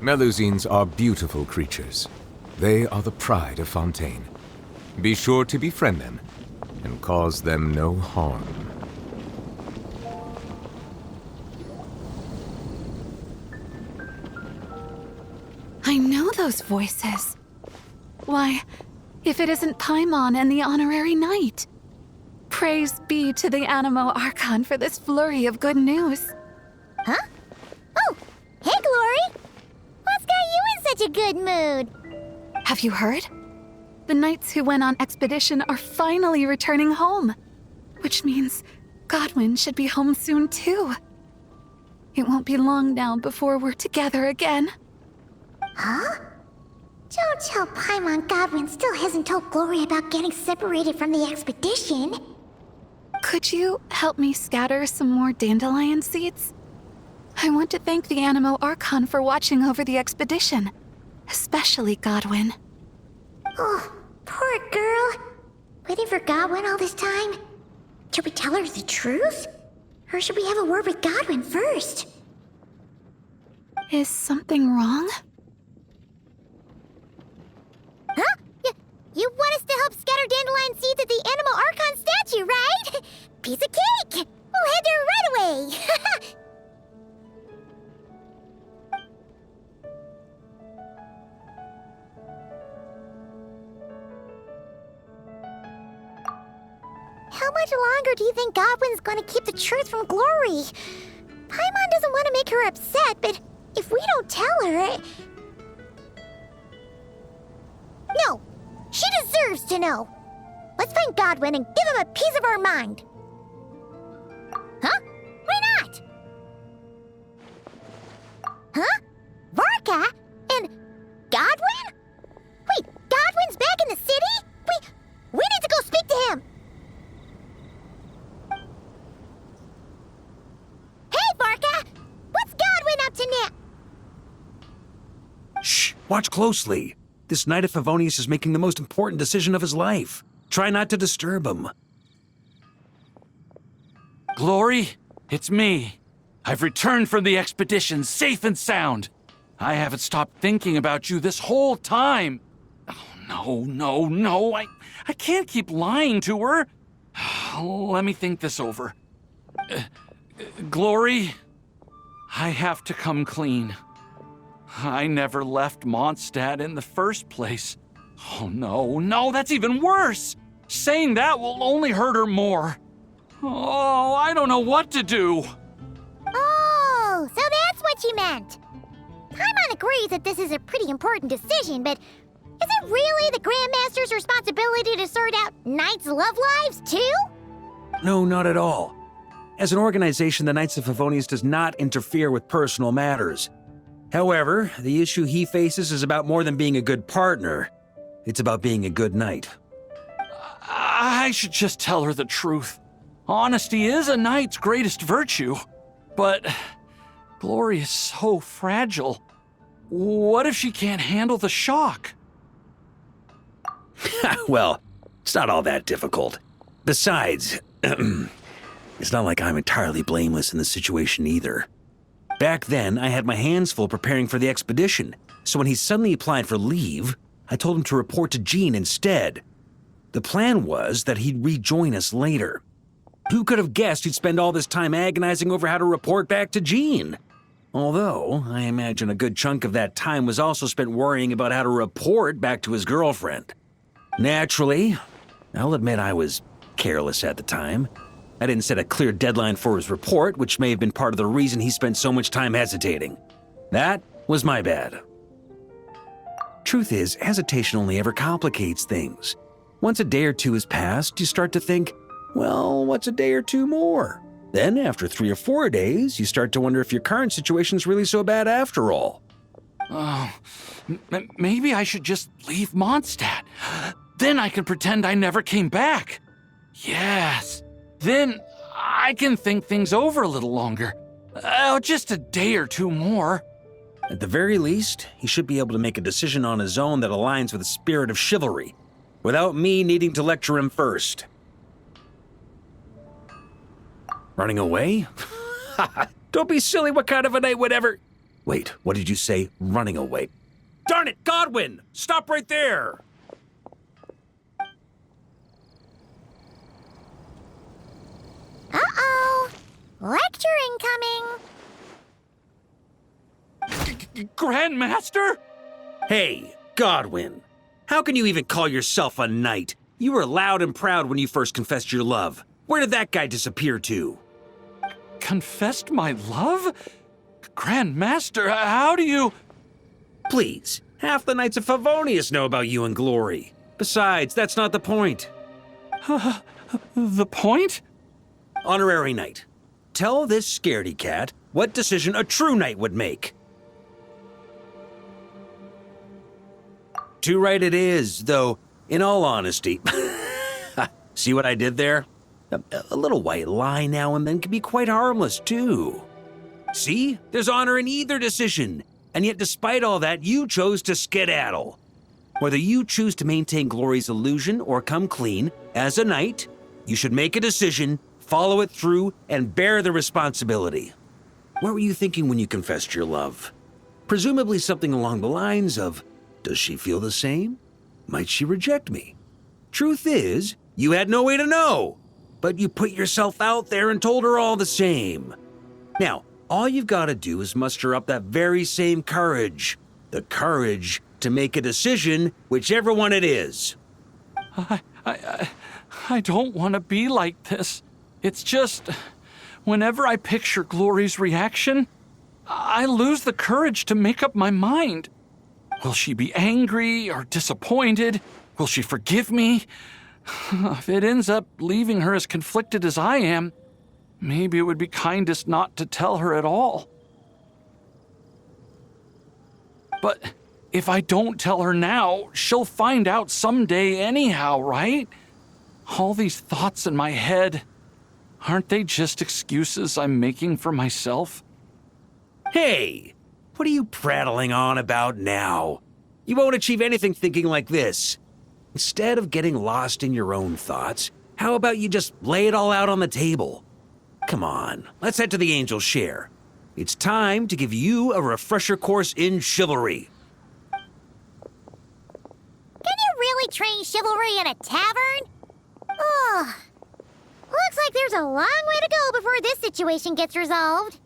Melusines are beautiful creatures. They are the pride of Fontaine. Be sure to befriend them and cause them no harm. I know those voices. Why, if it isn't Paimon and the Honorary Knight. Praise be to the Anemo Archon for this flurry of good news. Huh? Oh, hey, Glory! What's got you in such a good mood? Have you heard? The knights who went on expedition are finally returning home. Which means Godwin should be home soon too. It won't be long now before we're together again. Huh? Don't tell Paimon Godwin still hasn't told Glory about getting separated from the expedition. Could you help me scatter some more dandelion seeds? I want to thank the Anemo Archon for watching over the expedition, especially Godwin. Oh, poor girl. Waiting for Godwin all this time? Should we tell her the truth? Or should we have a word with Godwin first? Is something wrong? Huh? You want us to help scatter dandelion seeds at the Anemo Archon statue, right? Piece of cake! We'll head there right away! How much longer do you think Godwin's going to keep the truth from Glory? Paimon doesn't want to make her upset, but if we don't tell her... No! She deserves to know! Let's find Godwin and give him a piece of our mind! Huh? Why not? Huh? Varka? And Godwin? Wait, Godwin's back in the city? We need to go speak to him! Hey, Varka! What's Godwin up to now? Shh! Watch closely. This Knight of Favonius is making the most important decision of his life. Try not to disturb him. Glory, it's me. I've returned from the expedition safe and sound. I haven't stopped thinking about you this whole time. Oh, no. I can't keep lying to her. Let me think this over. Glory, I have to come clean. I never left Mondstadt in the first place. Oh, no, that's even worse. Saying that will only hurt her more. Oh, I don't know what to do. Oh, so that's what you meant. Paimon agrees that this is a pretty important decision, but is it really the Grandmaster's responsibility to sort out Knights' love lives, too? No, not at all. As an organization, the Knights of Favonius does not interfere with personal matters. However, the issue he faces is about more than being a good partner. It's about being a good knight. I should just tell her the truth. Honesty is a knight's greatest virtue. But Glory is so fragile. What if she can't handle the shock? Well, it's not all that difficult. Besides, it's not like I'm entirely blameless in the situation either. Back then, I had my hands full preparing for the expedition, so when he suddenly applied for leave, I told him to report to Jean instead. The plan was that he'd rejoin us later. Who could have guessed he'd spend all this time agonizing over how to report back to Jean? Although, I imagine a good chunk of that time was also spent worrying about how to report back to his girlfriend. Naturally, I'll admit I was careless at the time. I didn't set a clear deadline for his report, which may have been part of the reason he spent so much time hesitating. That was my bad. Truth is, hesitation only ever complicates things. Once a day or two has passed, you start to think, well, what's a day or two more? Then, after 3 or 4 days, you start to wonder if your current situation's really so bad after all. Maybe I should just leave Mondstadt. Then I can pretend I never came back. Yes. Then I can think things over a little longer. Just a day or two more. At the very least, he should be able to make a decision on his own that aligns with the spirit of chivalry, without me needing to lecture him first. Running away? Don't be silly, what kind of a knight would ever... Wait, what did you say? Running away? Darn it, Godwin! Stop right there! Uh-oh. Lecture incoming. Grandmaster? Hey, Godwin. How can you even call yourself a knight? You were loud and proud when you first confessed your love. Where did that guy disappear to? Confessed my love? Grandmaster, how do you... Please, half the knights of Favonius know about you and Glory. Besides, that's not the point. The point? Honorary knight, tell this scaredy cat what decision a true knight would make. Too right it is, though, in all honesty. See what I did there? A little white lie now and then can be quite harmless, too. See? There's honor in either decision. And yet, despite all that, you chose to skedaddle. Whether you choose to maintain Glory's illusion or come clean, as a knight, you should make a decision, follow it through, and bear the responsibility. What were you thinking when you confessed your love? Presumably something along the lines of, does she feel the same? Might she reject me? Truth is, you had no way to know, but you put yourself out there and told her all the same. Now, all you've got to do is muster up that very same courage. The courage to make a decision, whichever one it is. I don't want to be like this. It's just, whenever I picture Glory's reaction, I lose the courage to make up my mind. Will she be angry or disappointed? Will she forgive me? If it ends up leaving her as conflicted as I am, maybe it would be kindest not to tell her at all. But if I don't tell her now, she'll find out someday anyhow, right? All these thoughts in my head, aren't they just excuses I'm making for myself? Hey, what are you prattling on about now? You won't achieve anything thinking like this. Instead of getting lost in your own thoughts, how about you just lay it all out on the table? Come on, let's head to the Angel's Share. It's time to give you a refresher course in chivalry. Can you really train chivalry in a tavern? Oh, looks like there's a long way to go before this situation gets resolved.